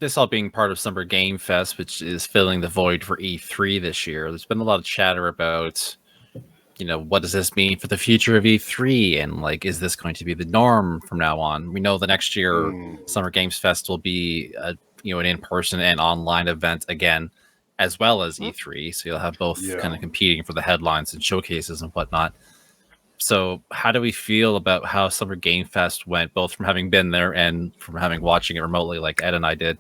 this all being part of Summer Game Fest, which is filling the void for E3 this year, there's been a lot of chatter about, what does this mean for the future of E3? And like, is this going to be the norm from now on? We know the next year Summer Games Fest will be an in-person and online event again, as well as E3. So you'll have both kind of competing for the headlines and showcases and whatnot. So how do we feel about how Summer Game Fest went, both from having been there and from having watching it remotely like Ed and I did?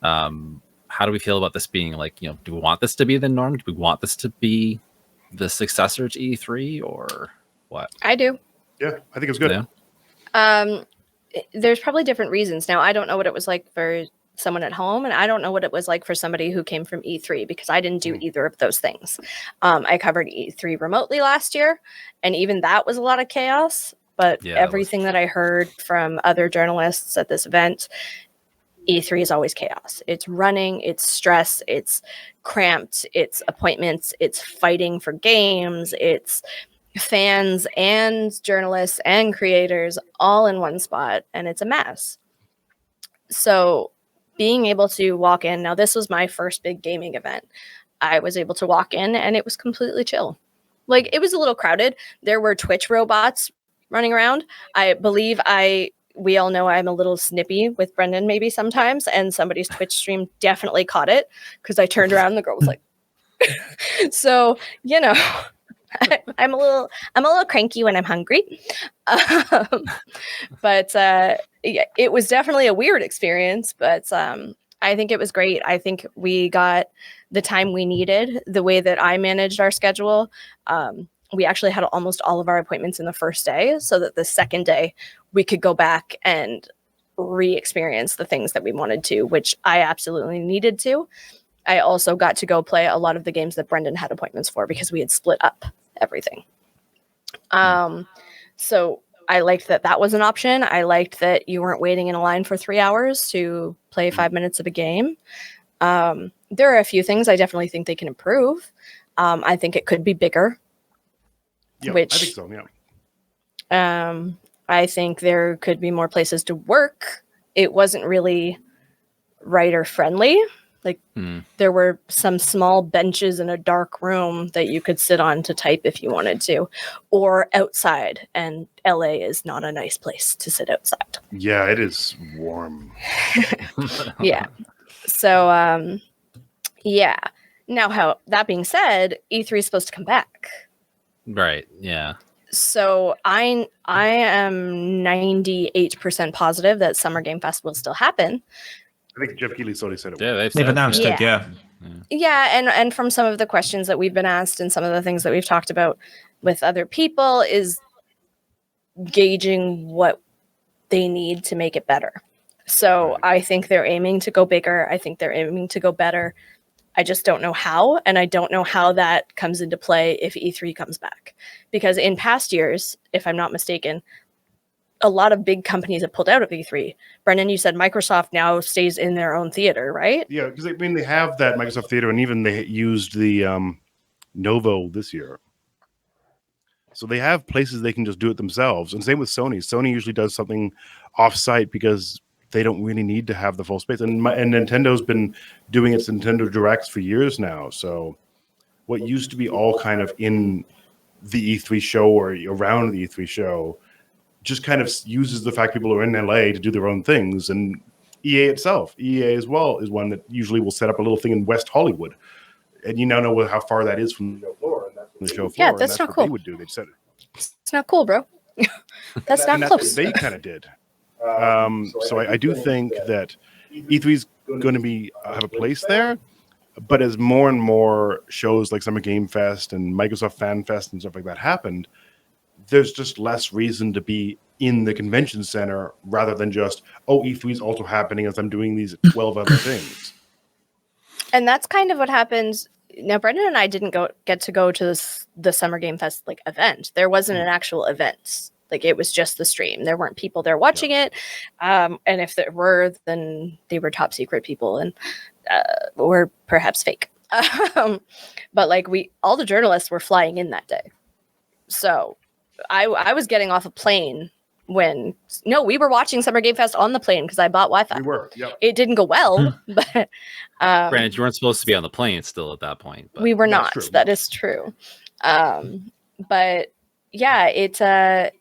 How do we feel about this being like, do we want this to be the norm? Do we want this to be the successor to E3 or what? I do. Yeah, I think it's good. Yeah. There's probably different reasons. Now, I don't know what it was like for someone at home, and I don't know what it was like for somebody who came from E3 because I didn't do either of those things. I covered E3 remotely last year, and even that was a lot of chaos. But everything that I heard from other journalists at this event, E3 is always chaos. It's running, it's stress, it's cramped, it's appointments, it's fighting for games, it's fans and journalists and creators all in one spot, and it's a mess. So being able to walk in, now this was my first big gaming event. I was able to walk in and it was completely chill. Like, it was a little crowded. There were Twitch robots running around. I believe we all know I'm a little snippy with Brendan maybe sometimes, and somebody's Twitch stream definitely caught it because I turned around and the girl was like, so, I'm a little cranky when I'm hungry. But it was definitely a weird experience, but I think it was great. I think we got the time we needed. The way that I managed our schedule, we actually had almost all of our appointments in the first day so that the second day we could go back and re-experience the things that we wanted to, which I absolutely needed to. I also got to go play a lot of the games that Brendan had appointments for because we had split up everything. So I liked that was an option. I liked that you weren't waiting in a line for 3 hours to play 5 minutes of a game. There are a few things I definitely think they can improve. I think it could be bigger. Yeah, I think so, yeah. I think there could be more places to work. It wasn't really writer friendly. Like there were some small benches in a dark room that you could sit on to type if you wanted to, or outside. And LA is not a nice place to sit outside. Yeah, it is warm. Yeah. So, yeah. Now, that being said, E3 is supposed to come back. Right. Yeah. So I am 98% positive that Summer Game Fest will still happen. I think Jeff Keighley's already said it. Yeah, they've announced it. Yeah. And from some of the questions that we've been asked and some of the things that we've talked about with other people is gauging what they need to make it better. So I think they're aiming to go bigger. I think they're aiming to go better. I just don't know how, and I don't know how that comes into play if E3 comes back. Because in past years, if I'm not mistaken, a lot of big companies have pulled out of E3. Brendan, you said Microsoft now stays in their own theater, right? Yeah, because they have that Microsoft Theater, and even they used the Novo this year. So they have places they can just do it themselves. And same with Sony. Sony usually does something off-site because they don't really need to have the full space. And Nintendo's been doing its Nintendo Directs for years now. So what used to be all kind of in the E3 show or around the E3 show just kind of uses the fact people are in LA to do their own things. And EA itself, EA as well, is one that usually will set up a little thing in West Hollywood. And you now know how far that is from the show floor. And that's from the show floor. Yeah, that's not cool. They would do. They'd set it. It's not cool, bro. That's not close. They kind of did. So I do think that E3 is going to have a place there, but as more and more shows like Summer Game Fest and Microsoft Fan Fest and stuff like that happened, there's just less reason to be in the convention center rather than just, E3 is also happening as I'm doing these 12 other things. And that's kind of what happens. Now, Brendan and I didn't get to go to the Summer Game Fest event. There wasn't an actual event. Like, it was just the stream. There weren't people there watching it. And if there were, then they were top secret people and or perhaps fake. But like all the journalists were flying in that day. So I was getting off a plane we were watching Summer Game Fest on the plane because I bought Wi-Fi. We were. Yep. It didn't go well, but Granted, you weren't supposed to be on the plane still at that point. But we were not. true. That is true. But yeah, it's that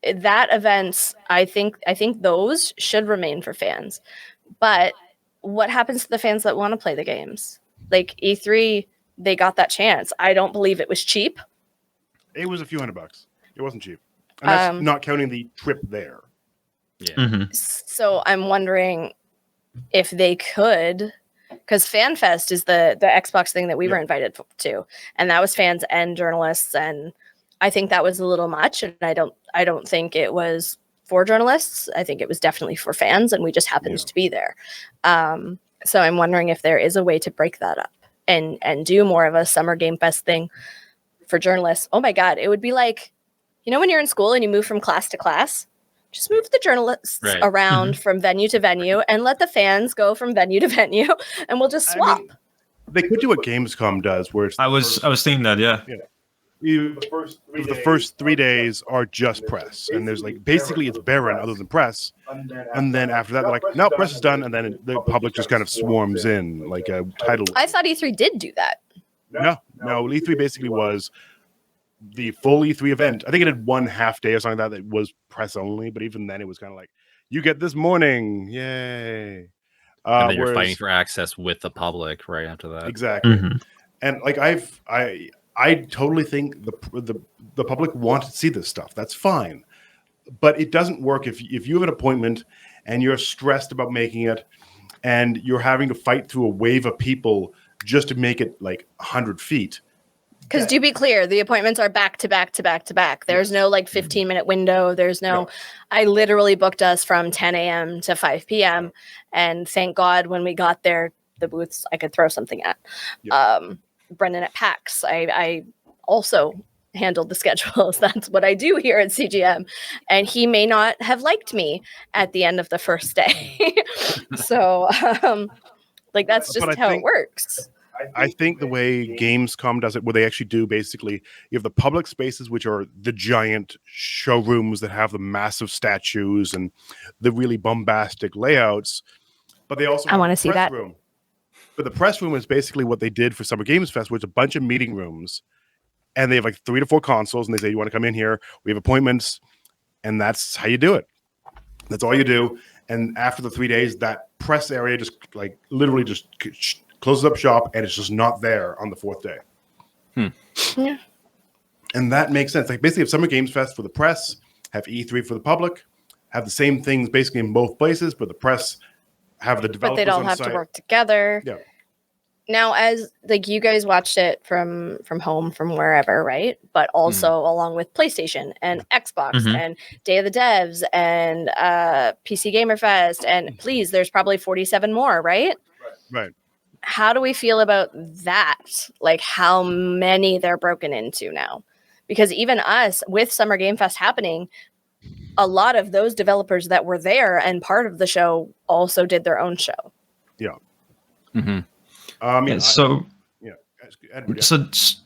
events. I think those should remain for fans. But what happens to the fans that want to play the games? Like E3, they got that chance. I don't believe it was cheap. It was a few $100. It wasn't cheap. And that's not counting the trip there. Yeah. Mm-hmm. So I'm wondering if they could, because FanFest is the Xbox thing that we were invited to, and that was fans and journalists, and I think that was a little much, and I don't think it was for journalists. I think it was definitely for fans, and we just happened to be there. So I'm wondering if there is a way to break that up and do more of a Summer Game Fest thing for journalists. Oh my God, it would be like, when you're in school and you move from class to class, just move the journalists around from venue to venue and let the fans go from venue to venue, and we'll just swap. I mean, they could do what Gamescom does, where it's I was thinking that, yeah. The first 3 days are just press, and there's basically it's barren other than press, and then after that they're like, no, press is done, and then the public just kind of swarms in like a tidal. I thought E3 did do that. No, E3 basically was the full E3 event. I think it had one half day or something like that was press only, but even then it was kind of like, you get this morning, yay. And then you're fighting for access with the public right after that. Exactly. Mm-hmm. And I totally think the public want to see this stuff. That's fine. But it doesn't work if you have an appointment and you're stressed about making it and you're having to fight through a wave of people just to make it 100 feet. Because to be clear, the appointments are back to back to back to back. There's no 15-minute window. There's no. I literally booked us from 10 a.m. to 5 p.m. And thank God when we got there, the booths I could throw something at. Brendan at PAX, I also handled the schedules. That's what I do here at CGM. And he may not have liked me at the end of the first day. So that's just how it works. I think the way Gamescom does it, where they actually do basically, you have the public spaces, which are the giant showrooms that have the massive statues and the really bombastic layouts. But they also I want to see that. Room. But the press room is basically what they did for Summer Games Fest, where it's a bunch of meeting rooms, and they have 3 to 4 consoles, and they say, you want to come in here? We have appointments, and that's how you do it. That's all you do. And after the 3 days, that press area just literally just closes up shop, and it's just not there on the 4th day. Yeah. And that makes sense. Basically, have Summer Games Fest for the press, have E3 for the public, have the same things basically in both places, but the press have the developers. But they'd all have to work together. Yeah. Now, as you guys watched it from home, from wherever, right? But also along with PlayStation and Xbox and Day of the Devs and PC Gamer Fest, and please, there's probably 47 more, right? Right. How do we feel about that? How many they're broken into now? Because even us, with Summer Game Fest happening, a lot of those developers that were there and part of the show also did their own show. Yeah. Mm-hmm. So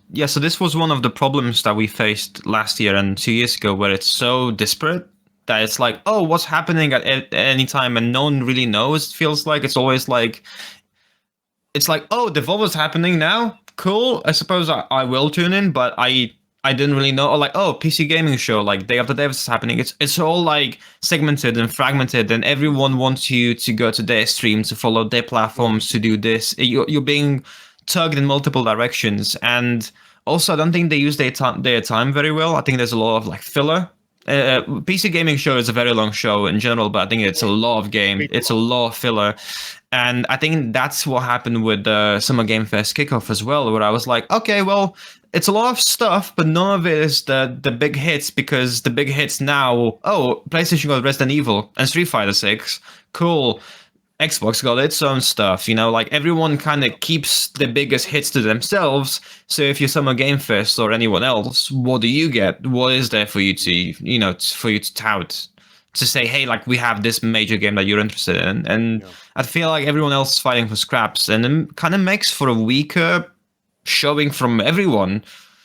this was one of the problems that we faced last year and 2 years ago, where it's so disparate that it's what's happening at any time and no one really knows. It feels like it's always Devolver's happening now. Cool. I suppose I will tune in, but I didn't really know. Or PC gaming show, Day of the Devs is happening. It's all segmented and fragmented, and everyone wants you to go to their stream, to follow their platforms, to do this. You're being tugged in multiple directions, and also I don't think they use their time very well. I think there's a lot of filler. PC gaming show is a very long show in general, but I think it's a lot of game. It's a lot of filler. And I think that's what happened with the Summer Game Fest kickoff as well, where I was like, okay, well, it's a lot of stuff, but none of it is the big hits, because the big hits now, PlayStation got Resident Evil and Street Fighter 6. Cool. Xbox got its own stuff, everyone kind of keeps the biggest hits to themselves. So if you're Summer Game Fest or anyone else, what do you get? What is there for you to, for you to tout? To say, hey, we have this major game that you're interested in. And I feel like everyone else is fighting for scraps, and it kind of makes for a weaker showing from everyone.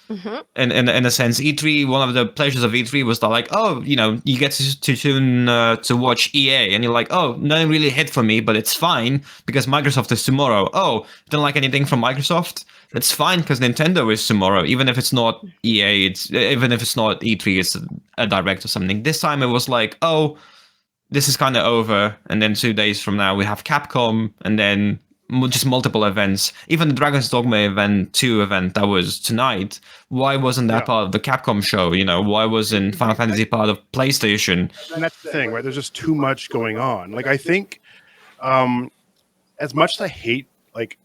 In a sense, E3, one of the pleasures of E3 was that, like, oh, you get to tune to watch EA, and you're like, oh, nothing really hit for me, but it's fine because Microsoft is tomorrow. Oh, don't like anything from Microsoft? It's fine because Nintendo is tomorrow, even if it's not EA, even if it's not E3, it's a direct or something. This time it was like, oh, this is kind of over, and then 2 days from now we have Capcom, and then just multiple events. Even the Dragon's Dogma event 2 event that was tonight, why wasn't that part of the Capcom show? Why wasn't Final Fantasy part of PlayStation? And that's the thing, right? There's just too much going on. Like, I think as much as I hate like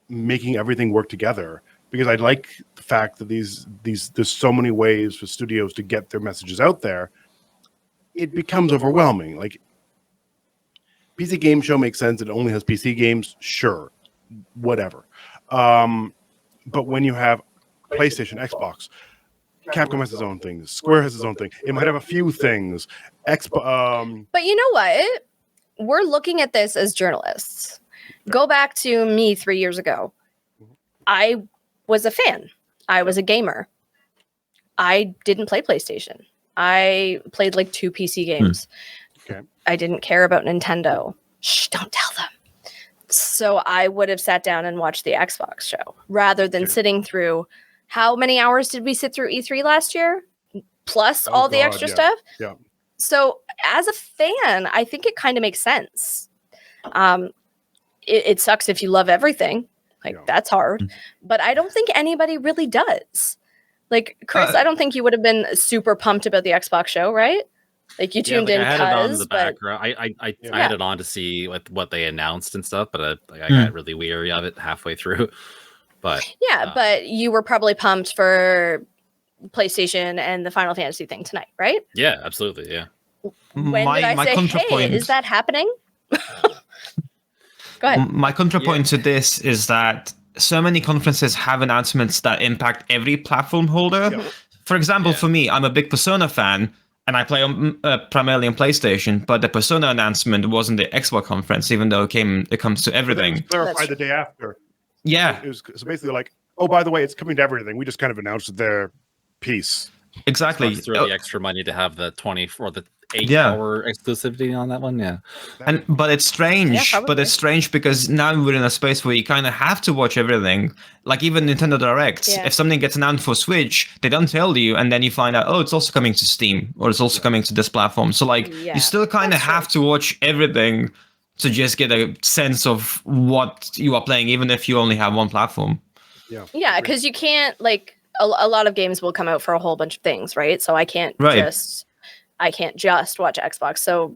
making everything work together, because I like the fact that these there's so many ways for studios to get their messages out there, it becomes overwhelming. Like, PC Game Show makes sense. It only has PC games. Sure. Whatever. But when you have PlayStation, Xbox, Capcom has its own things. Square has its own thing. It might have a few things. But you know what? We're looking at this as journalists. Go back to me 3 years ago. I was a fan. I was a gamer. I didn't play PlayStation. I played like 2 PC games. Okay. I didn't care about Nintendo. Shh, don't tell them. So I would have sat down and watched the Xbox show rather than sitting through. How many hours did we sit through E3 last year? Plus all the extra stuff. Yeah. So as a fan, I think it kind of makes sense. It sucks if you love everything. That's hard. But I don't think anybody really does. Like, Chris, I don't think you would have been super pumped about the Xbox show, right? Like, you tuned in I had it on in the but background. I had it on to see what they announced and stuff, but I got really weary of it halfway through. But but you were probably pumped for PlayStation and the Final Fantasy thing tonight, right? Yeah, absolutely. Yeah. When did I say, hey, is that happening? Go ahead. My contrapoint to this is that so many conferences have announcements that impact every platform holder. Yeah. For example, for me, I'm a big Persona fan, and I play primarily on PlayStation, but the Persona announcement wasn't the Xbox conference, even though it comes to everything. It was clarified the day after. Yeah. It was basically like, oh, by the way, it's coming to everything. We just kind of announced their piece. Exactly. Throw the extra money to have the 24 or the 8-hour exclusivity on that one. Yeah. But it's strange. But it's strange because now we're in a space where you kind of have to watch everything. Like even Nintendo Directs, if something gets announced for Switch, they don't tell you, and then you find out, oh, it's also coming to Steam, or it's also coming to this platform. So like you still kind of have to watch everything to just get a sense of what you are playing, even if you only have one platform. Yeah, because you can't like a lot of games will come out for a whole bunch of things, right? So I can't just watch Xbox. So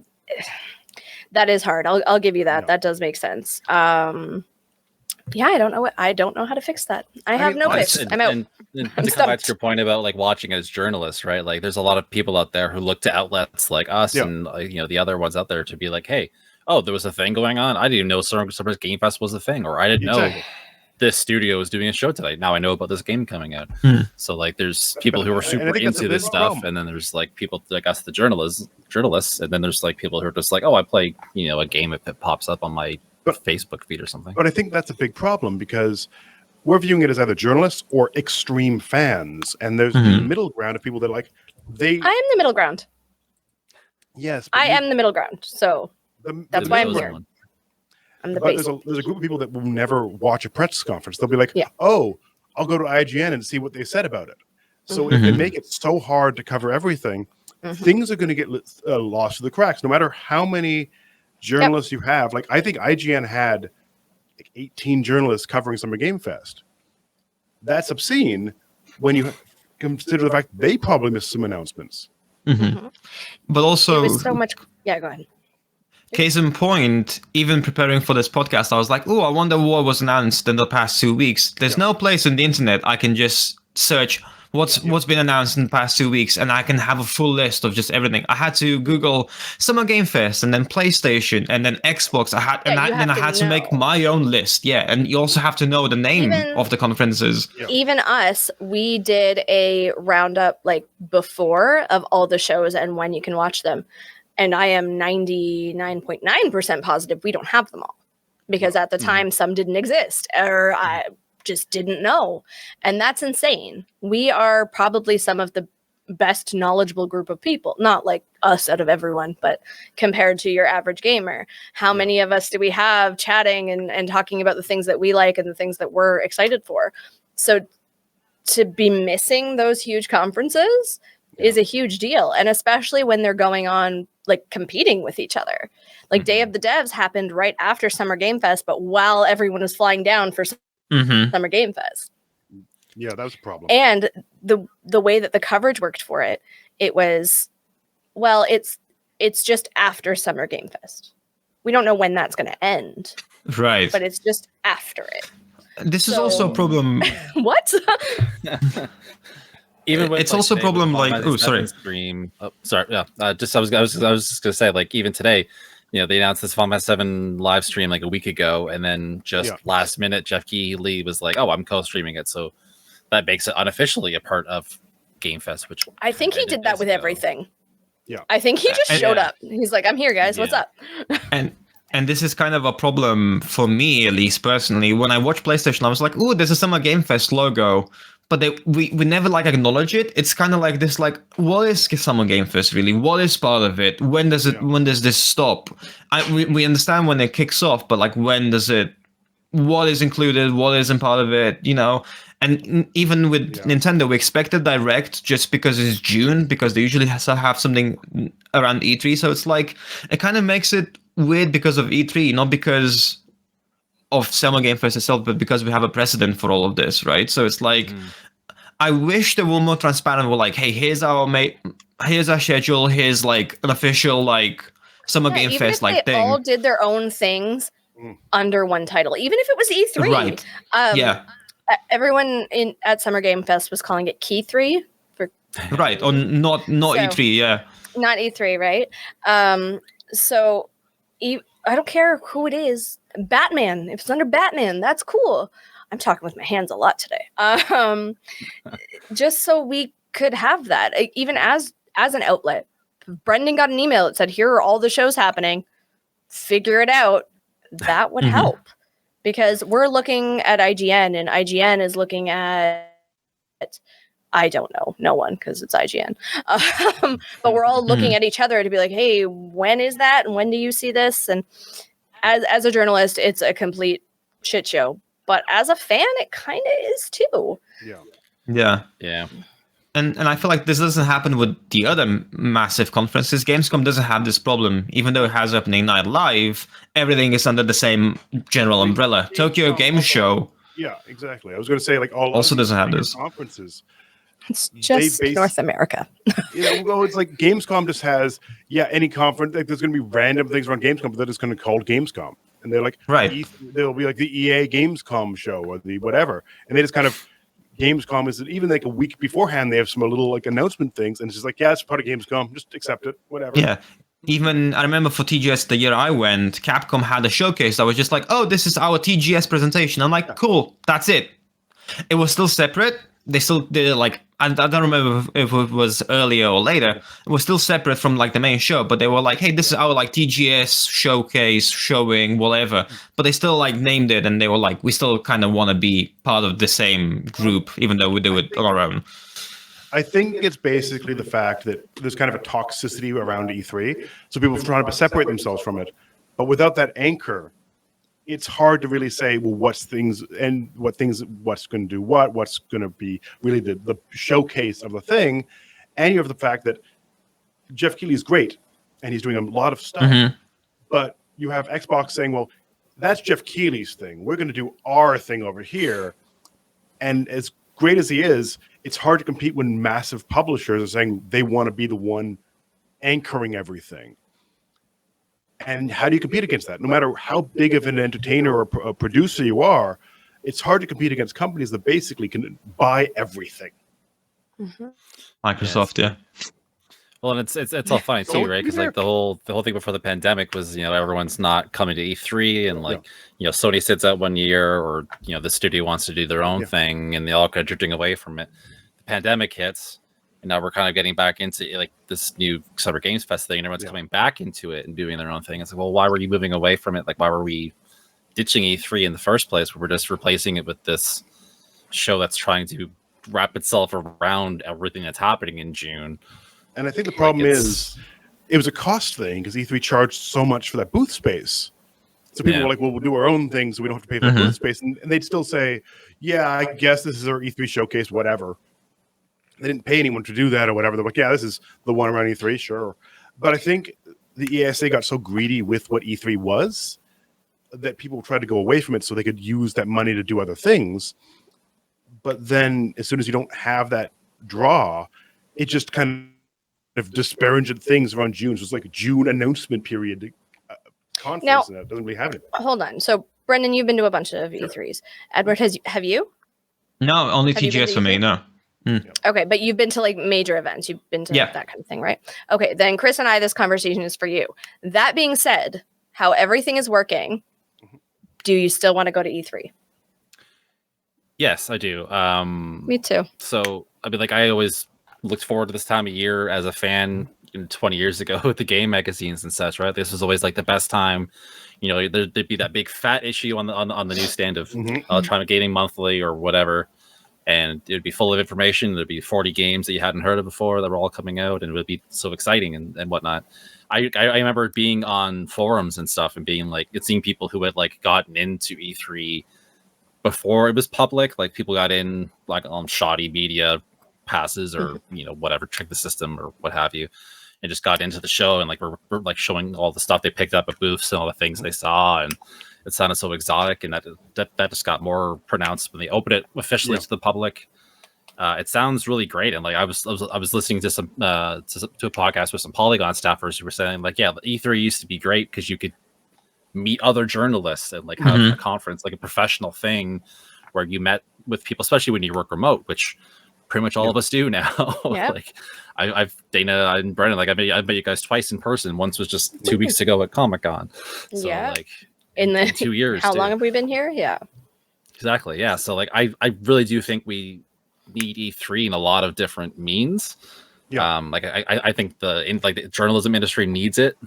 that is hard. I'll give you that. Yeah. That does make sense. Yeah, I don't know how to fix that. I have no fix. I'm out. And to come back to your point about like watching as journalists, right? Like there's a lot of people out there who look to outlets like us and the other ones out there to be like, hey, oh, there was a thing going on. I didn't even know Summer's Game Fest was a thing, or I didn't know this studio is doing a show tonight. Now I know about this game coming out. So like there's people who are super into this stuff, and then there's like people like us, the journalists, and then there's like people who are just like, oh, I play a game if it pops up on my Facebook feed or something. But I think that's a big problem because we're viewing it as either journalists or extreme fans, and there's the middle ground of people that I am the middle ground. Yes, I am the middle ground. So that's why I'm here. I'm the base. There's a group of people that will never watch a press conference. They'll be like, oh, I'll go to IGN and see what they said about it. So if they make it so hard to cover everything, things are going to get lost to the cracks, no matter how many journalists you have. Like, I think IGN had like 18 journalists covering Summer Game Fest. That's obscene when you consider the fact they probably missed some announcements. But also, it was so much. Yeah, go ahead. Case in point, even preparing for this podcast, I was like, oh, I wonder what was announced in the past 2 weeks. There's no place on the internet I can just search what's been announced in the past 2 weeks, and I can have a full list of just everything. I had to Google Summer Game Fest, and then PlayStation, and then Xbox. I had to make my own list. Yeah, and you also have to know the name of the conferences. Even us, we did a roundup like before of all the shows and when you can watch them. And I am 99.9% positive we don't have them all. Because at the time, some didn't exist. Or just didn't know. And that's insane. We are probably some of the best knowledgeable group of people, not like us out of everyone, but compared to your average gamer. How many of us do we have chatting and talking about the things that we like and the things that we're excited for? So to be missing those huge conferences is a huge deal. And especially when they're going on, like, competing with each other. Like Day of the Devs happened right after Summer Game Fest, but while everyone was flying down for Summer Game Fest. Yeah, that was a problem. And the way that the coverage worked for it, it was, well, it's just after Summer Game Fest. We don't know when that's going to end. Right. But it's just after it. This is also a problem. What? Even with, it's also a problem like, oh, sorry. Stream. Oh, sorry. Yeah. I was just gonna say, like, even today, you know, they announced this Final Fantasy 7 live stream like a week ago, and then just last minute, Jeff Keighley was like, "Oh, I'm co-streaming it," so that makes it unofficially a part of Game Fest. Which I think he did that with everything. Yeah, I think he just showed up. He's like, "I'm here, guys. What's up?" And this is kind of a problem for me, at least personally. When I watch PlayStation, I was like, "Ooh, there's a Summer Game Fest logo." But we never like acknowledge it. It's kind of like this, like, what is Summer Game Fest really? What is part of it? When does it? When does this stop? We understand when it kicks off, but like, when does it? What is included? What isn't part of it? You know. And even with Nintendo, we expected Direct just because it's June, because they usually have something around E3. So it's like, it kind of makes it weird because of E3, not because of Summer Game Fest itself, but because we have a precedent for all of this, right? So it's like, I wish they were more transparent. We're like, hey, here's our schedule. Here's like an official like Summer Game Fest like thing. They all did their own things under one title, even if it was E3. Right. Everyone at Summer Game Fest was calling it Key 3 for right, or not so, E3, not E3, right? So I don't care who it is. Batman, if it's under Batman, that's cool. I'm talking with my hands a lot today. Just so we could have that, even as an outlet. Brendan got an email that said, "Here are all the shows happening. Figure it out." That would help. Because we're looking at IGN, and IGN is looking at, I don't know, no one, because it's IGN. But we're all looking at each other to be like, hey, when is that? And when do you see this? And as a journalist, it's a complete shit show. But as a fan, it kind of is too. Yeah. And I feel like this doesn't happen with the other massive conferences. Gamescom doesn't have this problem. Even though it has Opening Night Live, everything is under the same general umbrella. Tokyo Game Show. Yeah, exactly. I was going to say, like, also doesn't have this. Conferences. It's just North America. Well, it's like Gamescom just has, any conference. Like, there's going to be random things around Gamescom, but they're just going to call Gamescom. And they're like, they'll be like the EA Gamescom show or the whatever. And they just kind of, Gamescom is even like a week beforehand, they have some little like announcement things, and it's just like, it's part of Gamescom, just accept it, whatever. Yeah. Even I remember for TGS the year I went, Capcom had a showcase that was just like, oh, this is our TGS presentation. I'm like, cool, that's it. It was still separate. They still did it like, I don't remember if it was earlier or later. It was still separate from like the main show, but they were like, hey, this is our like TGS showcase, showing, whatever. But they still like named it, and they were like, we still kind of want to be part of the same group, even though we do it on our own. I think it's basically the fact that there's kind of a toxicity around E3. So people are trying to separate themselves from it. But without that anchor, it's hard to really say, well, what's going to do what's going to be really the showcase of the thing. And you have the fact that Jeff Keighley is great and he's doing a lot of stuff, but you have Xbox saying, well, that's Jeff Keighley's thing. We're going to do our thing over here. And as great as he is, it's hard to compete when massive publishers are saying they want to be the one anchoring everything. And how do you compete against that? No matter how big of an entertainer or a producer you are, it's hard to compete against companies that basically can buy everything. Microsoft, yeah. Well, and it's all funny too, right? Because like the whole thing before the pandemic was, everyone's not coming to E3, and like Sony sits out 1 year, or the studio wants to do their own thing, and they all kind of drifting away from it. The pandemic hits. And now we're kind of getting back into like this new Summer Games Fest thing, and everyone's coming back into it and doing their own thing. It's like, well, why were you moving away from it? Like, why were we ditching E3 in the first place? Where we're just replacing it with this show that's trying to wrap itself around everything that's happening in June. And I think the problem is it was a cost thing because E3 charged so much for that booth space. So people were like, well, we'll do our own thing so we don't have to pay for the booth space. And they'd still say, yeah, I guess this is our E3 showcase, whatever. They didn't pay anyone to do that or whatever. They're like, yeah, this is the one around E3, sure. But I think the ESA got so greedy with what E3 was that people tried to go away from it so they could use that money to do other things. But then as soon as you don't have that draw, it just kind of disparaged things around June. So it's like a June announcement period conference, and that doesn't really have it. Hold on. So, Brendan, you've been to a bunch of E3s. Edward, have you? No, only TGS for me, no. Okay, but you've been to like major events. You've been to that kind of thing, right? Okay, then Chris and I, this conversation is for you. That being said, how everything is working, do you still want to go to E3? Yes, I do. Me too. So, I mean, like, I always looked forward to this time of year as a fan 20 years ago with the game magazines and such, right? This was always like the best time. You know, there'd be that big fat issue on the newsstand of Electronic Gaming Monthly or whatever, and it would be full of information. There'd be 40 games that you hadn't heard of before that were all coming out, and it would be so exciting and whatnot. I remember being on forums and stuff and being like, seeing people who had like gotten into E3 before it was public, like people got in like on shoddy media passes or whatever, trick the system or what have you, and just got into the show and like we're like showing all the stuff they picked up at booths and all the things they saw, and it sounded so exotic, and that just got more pronounced when they opened it officially to the public. It sounds really great, and like I was listening to some to a podcast with some Polygon staffers who were saying like, yeah, E3 used to be great because you could meet other journalists and like have a conference, like a professional thing where you met with people, especially when you work remote, which pretty much all of us do now. Like I've Dana and Brendan, like I met you guys twice in person. Once was just 2 weeks ago at Comic-Con. So like in 2 years. How long have we been here? Yeah. Exactly. Yeah. So like I really do think we need E3 in a lot of different means. Like I think the journalism industry needs it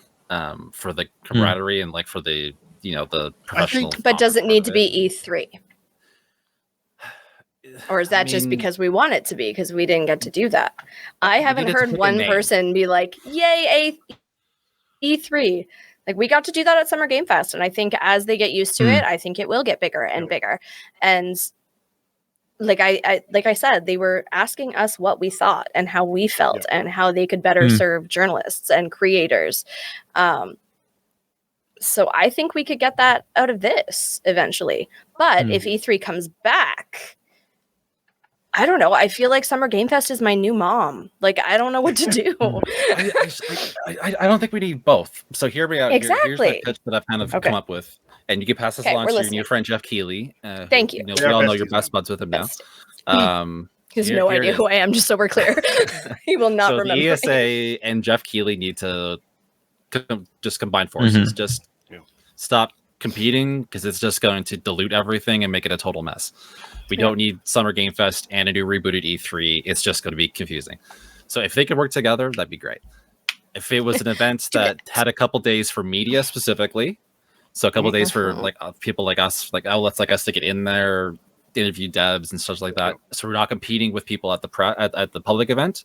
for the camaraderie and like for the the professional. But does it need to be E3? Or is that just because we want it to be, because we didn't get to do that? I haven't heard one person be like, yay, E3. Like, we got to do that at Summer Game Fest. And I think as they get used to it, I think it will get bigger and bigger. And like I said, they were asking us what we thought and how we felt and how they could better serve journalists and creators. So I think we could get that out of this eventually. But if E3 comes back, I don't know. I feel like Summer Game Fest is my new mom. Like, I don't know what to do. I don't think we need both. So hear me out. Exactly. Here's the pitch that I've kind of come up with. And you can pass this along to your new friend, Jeff Keighley. Thank you. We all know you're best buds with him now. He has no idea who I am, just so we're clear. He will not remember. The ESA and Jeff Keighley need to just combine forces. Just stop competing, because it's just going to dilute everything and make it a total mess. We don't need Summer Game Fest and a new rebooted E3. It's just going to be confusing. So if they could work together, that'd be great. If it was an event that had a couple days for media specifically, so a couple days for like people like us, like outlets like us to get in there, interview devs and stuff like that. So we're not competing with people at the at the public event.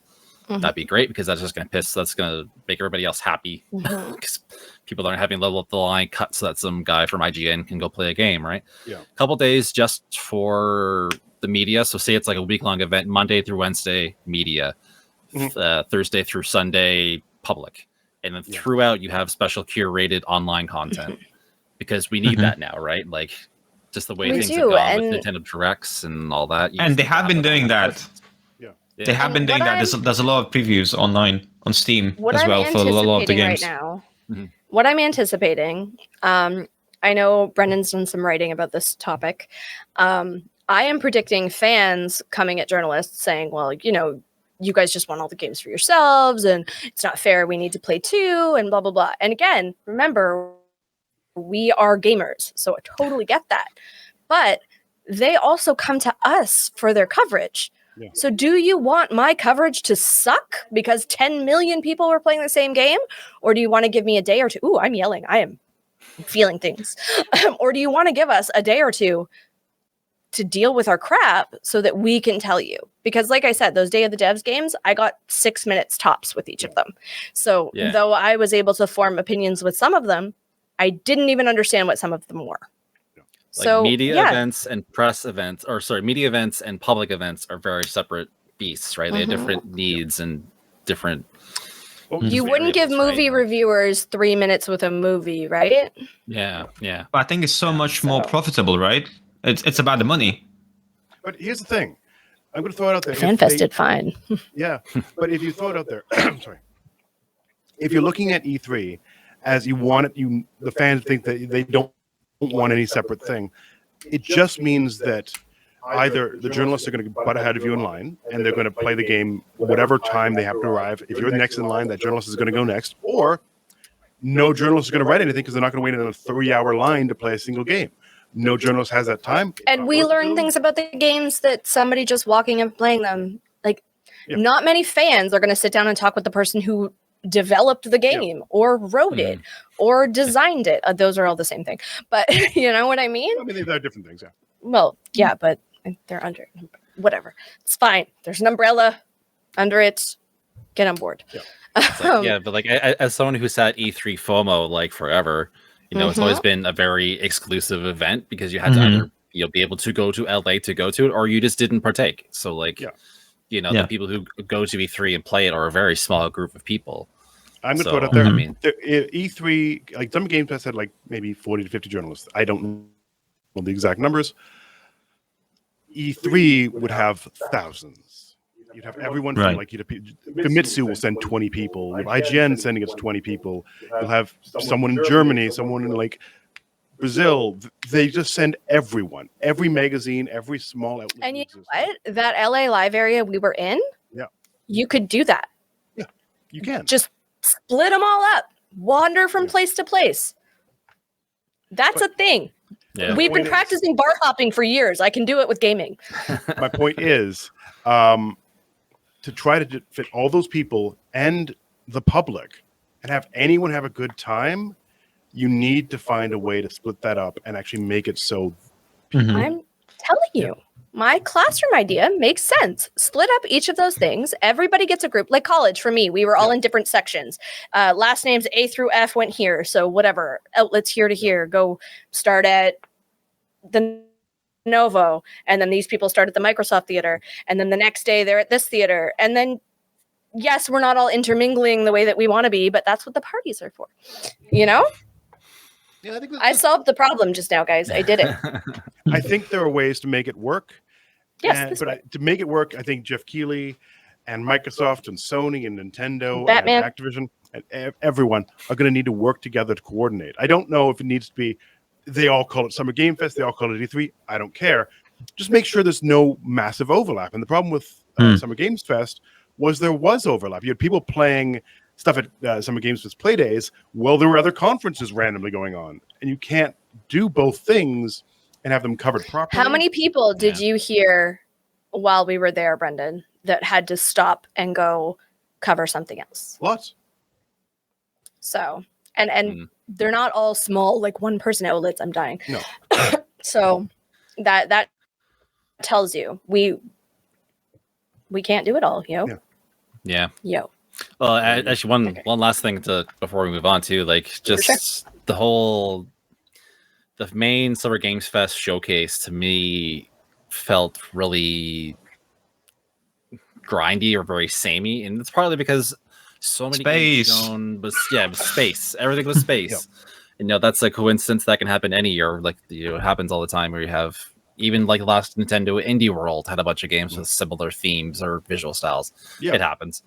That'd be great, because that's just going to make everybody else happy, because people aren't having level up the line cut so that some guy from IGN can go play a game, right? A couple days just for the media. So say it's like a week-long event, Monday through Wednesday media, Thursday through Sunday public, and then throughout you have special curated online content, because we need that now, right? Like, just the way things have gone with Nintendo Directs and all that. And they have been doing that. They have been doing that. There's a lot of previews online on Steam as well for a lot of the games. Right now, what I'm anticipating, I know Brendan's done some writing about this topic. I am predicting fans coming at journalists saying, well, you guys just want all the games for yourselves, and it's not fair. We need to play too, and blah, blah, blah. And again, remember, we are gamers, so I totally get that. But they also come to us for their coverage. So do you want my coverage to suck because 10 million people were playing the same game? Or do you want to give me a day or two? Ooh, I'm yelling. I am feeling things. Or do you want to give us a day or two to deal with our crap so that we can tell you. Because like I said, those Day of the Devs games, I got 6 minutes tops with each of them. So though I was able to form opinions with some of them, I didn't even understand what some of them were. Like so media events and press events, media events and public events are very separate beasts, right? They have different needs and different. You wouldn't give movie reviewers 3 minutes with a movie, right? Yeah. But I think it's so much more profitable, right? It's about the money. But here's the thing. I'm going to throw it out there. FanFest did fine. Yeah. But if you throw it out there, I'm sorry. If you're looking at E3 as you want it, the fans think that they don't want any separate thing. It just means that either the journalists are going to butt ahead of you in line and they're going to play the game whatever time they happen to arrive. If you're next in line, that journalist is going to go next. Or no journalist is going to write anything because they're not going to wait in a 3-hour line to play a single game. No journalist has that time. And we learn things about the games that somebody just walking and playing them. Like, not many fans are going to sit down and talk with the person who developed the game or wrote it or designed it. Those are all the same thing. But you know what I mean? I mean, they're different things, yeah. Well, yeah, but they're under whatever. It's fine. There's an umbrella under it. Get on board. Yeah, but like as someone who's at E3 FOMO like forever, you know, it's always been a very exclusive event because you had to either be able to go to LA to go to it, or you just didn't partake. So like, you know, the people who go to E3 and play it are a very small group of people. I'm going to put it there. I mean, E3, like some Game Fest had like maybe 40 to 50 journalists. I don't know the exact numbers. E3 would have thousands. You'd have everyone from like Famitsu will send 20 people. You have IGN sending its 20 people. You'll have someone in Germany, someone in like Brazil. They just send everyone, every magazine, every small outlet. And you know what? That LA Live area we were in, you could do that. Yeah, you can. Just split them all up. Wander from place to place. That's a thing. Yeah. We've been practicing bar hopping for years. I can do it with gaming. My point is to try to fit all those people and the public and have anyone have a good time, you need to find a way to split that up and actually make it so. I'm telling you, my classroom idea makes sense. Split up each of those things. Everybody gets a group. Like college for me, we were all in different sections. Last names A through F went here. So whatever, outlets here to here, go start at the Novo. And then these people start at the Microsoft Theater. And then the next day they're at this theater. And then, yes, we're not all intermingling the way that we want to be, but that's what the parties are for. You know? Yeah, I solved the problem just now, guys. I did it. I think there are ways to make it work. Yes, to make it work, I think Jeff Keighley and Microsoft and Sony and Nintendo Batman. and Activision and everyone are going to need to work together to coordinate. I don't know if it needs to be, they all call it Summer Game Fest, they all call it E3. I don't care. Just make sure there's no massive overlap. And the problem with Summer Games Fest was there was overlap. You had people playing stuff at Summer Games Fest Play Days while there were other conferences randomly going on. And you can't do both things and have them covered properly. How many people did you hear while we were there, Brendan, that had to stop and go cover something else? Lots. So, and they're not all small, like one person outlets. I'm dying. No. So that tells you we can't do it all, yo. Yeah. Yo. Well, actually, one last thing before we move on to like just the main Summer Games Fest showcase to me felt really grindy or very samey, and it's partly because so many games shown was space. Everything was space. You know, that's a coincidence that can happen any year. Like, you know, it happens all the time where you have even like last Nintendo Indie World had a bunch of games with similar themes or visual styles. It happens.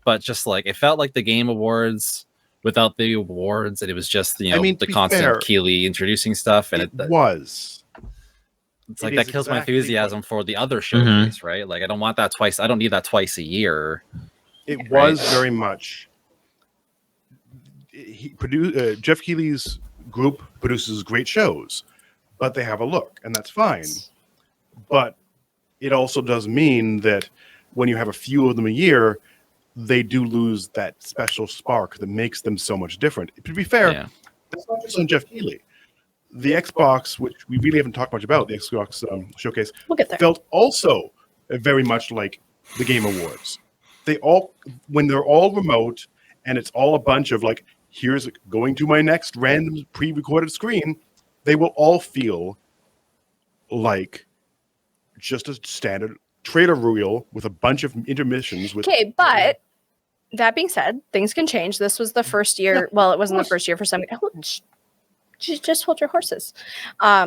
But just like it felt like the Game Awards without the awards, and it was just the constant Keighley introducing stuff, and it was. It's like that kills my enthusiasm for the other showcase, right? Like I don't want that twice. I don't need that twice a year. It was very much. Jeff Keighley's group produces great shows, but they have a look, and that's fine. But it also does mean that when you have a few of them a year, they do lose that special spark that makes them so much different. To be fair, that's not just on Jeff Keighley. the Xbox, which we really haven't talked much about, the Xbox showcase, We'll get there. felt also very much like the Game Awards. When they're all remote and it's all a bunch of like, here's going to my next random pre-recorded screen, they will all feel like just a standard trailer reel with a bunch of intermissions. Okay, but that being said, things can change. This was the first year. Well, it wasn't the first year for some. Just hold your horses.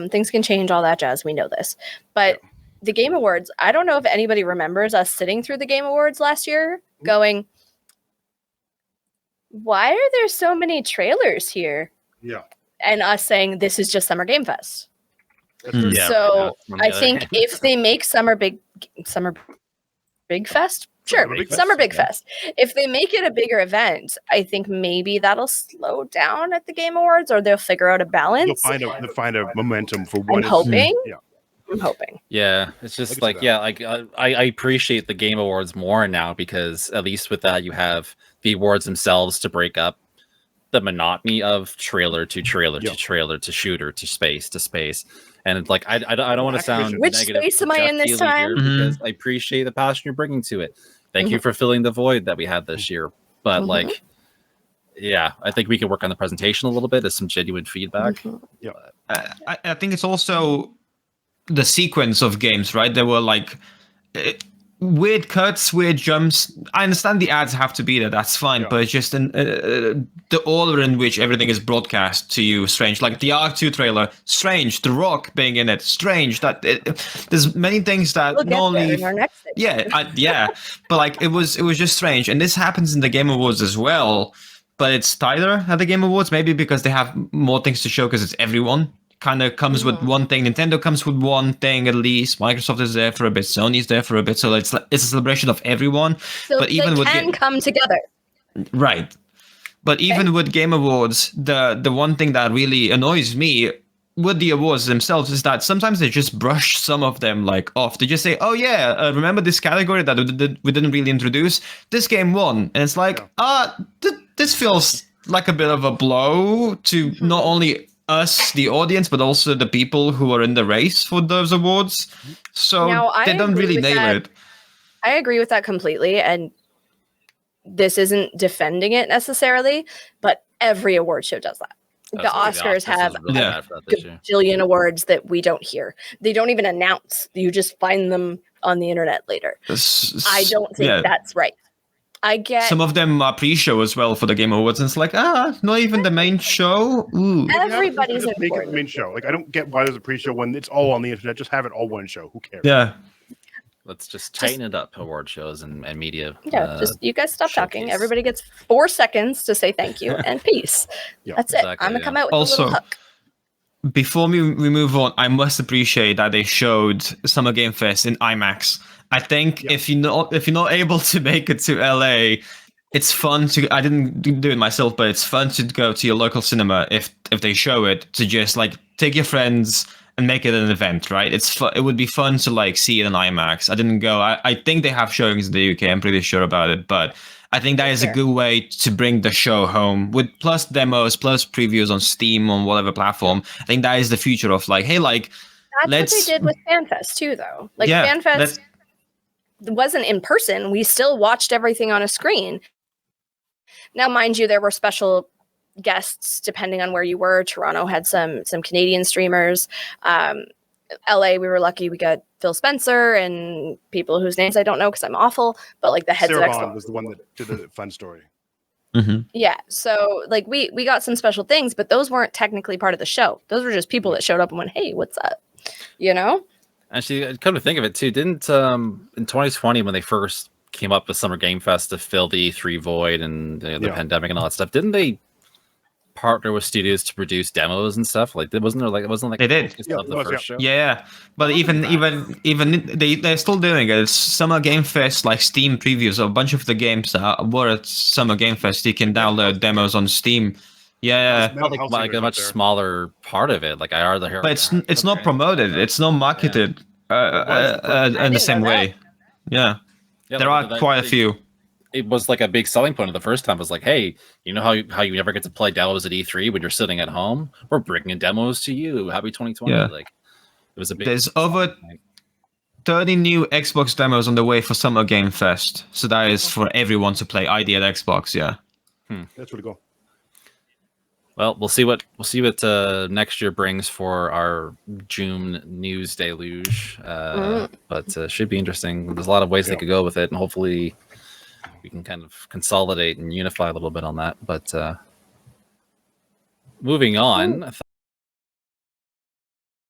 Things can change, all that jazz. We know this. But the Game Awards, I don't know if anybody remembers us sitting through the Game Awards last year going, why are there so many trailers here? Yeah. And us saying, this is just Summer Game Fest. Yeah, So right now, I think if they make Summer Big Fest, sure, Summer Big Fest. If they make it a bigger event, I think maybe that'll slow down at the Game Awards, or they'll figure out a balance. They'll find a momentum for one. I'm hoping. Yeah. I'm hoping. Yeah, it's just I like, yeah, like I appreciate the Game Awards more now, because at least with that you have the awards themselves to break up the monotony of trailer to trailer to trailer to shooter to space. And it's like, I don't want to sound Which negative space to am I Jeff in this Keighley time? here, because I appreciate the passion you're bringing to it. Thank you for filling the void that we had this year. But like, yeah, I think we can work on the presentation a little bit as some genuine feedback. Yeah. I think it's also the sequence of games, right? There were like weird cuts, weird jumps. I understand the ads have to be there, that's fine, but it's just the order in which everything is broadcast to you strange. Like the R2 trailer, strange. The Rock being in it, strange. That there's many things that We'll get normally, there in our next yeah, but like it was just strange, and this happens in the Game Awards as well. But it's tighter at the Game Awards, maybe because they have more things to show, because it's everyone. Kind of comes with one thing. Nintendo comes with one thing at least. Microsoft is there for a bit. Sony's there for a bit. So it's a celebration of everyone. So but even they with can come together. Right. But even with Game Awards, the one thing that really annoys me with the awards themselves is that sometimes they just brush some of them like off. They just say, "Oh yeah, remember this category that we didn't really introduce? This game won," and it's like, this feels like a bit of a blow to not only us, the audience, but also the people who are in the race for those awards. So Now, I they don't agree really with nail that. it. I agree with that completely, and this isn't defending it necessarily, but every award show does that. The Oscars have is really bad for that this year. gajillion awards that we don't hear. They don't even announce. You just find them on the internet later. I don't think that's right. I get some of them are pre-show as well for the Game Awards, and it's like, not even the main show. Ooh. everybody's just make it the important. main show. Like, I don't get why there's a pre-show when it's all on the internet. Just have it all one show. Who cares? Yeah. Let's just tighten it up, award shows and media. Yeah, just you guys stop talking. showcase. Everybody gets 4 seconds to say thank you and peace. That's it. exactly, I'm gonna yeah. come out with Also, a little hook. Before we move on, I must appreciate that they showed Summer Game Fest in IMAX. I think if you're not able to make it to LA, it's fun to. I didn't do it myself, but it's fun to go to your local cinema if they show it, to just like take your friends and make it an event, right? It would be fun to like see it in IMAX. I didn't go. I think they have showings in the UK. I'm pretty sure about it, but I think that is a good way to bring the show home with plus demos, plus previews on Steam, on whatever platform. I think that is the future of like, hey, like That's what they did with FanFest too, though. Like FanFest wasn't in person. We still watched everything on a screen. Now, mind you, there were special guests depending on where you were. Toronto had some Canadian streamers. LA, we were lucky. We got Phil Spencer and people whose names I don't know because I'm awful. But like the heads Sarah of Bond was the one that did the fun story. Mm-hmm. Yeah, so like we got some special things, but those weren't technically part of the show. Those were just people that showed up and went, "Hey, what's up?" You know. Actually, come to think of it too, didn't in 2020 when they first came up with Summer Game Fest to fill the E3 void and the pandemic and all that stuff, didn't they partner with studios to produce demos and stuff? Like, it wasn't like they did the first show. Yeah, but even they're still doing it. It's Summer Game Fest, like Steam previews of a bunch of the games that were at Summer Game Fest. You can download demos on Steam. Yeah, Not like a much smaller part of it. Like I are the hero, but it's not promoted. It's not marketed in the same way. Yeah, there are quite a few. it was like a big selling point of the first time. It was like, hey, you know how you never get to play demos at E3 when you're sitting at home? We're bringing demos to you. Happy 2020. Yeah. Like, it was a big. There's over 30 new Xbox demos on the way for Summer Game Fest. So that is for everyone to play. ID at Xbox, yeah. That's really cool. Well, we'll see what next year brings for our June news deluge. But should be interesting. There's a lot of ways they could go with it, and hopefully we can kind of consolidate and unify a little bit on that. But moving on.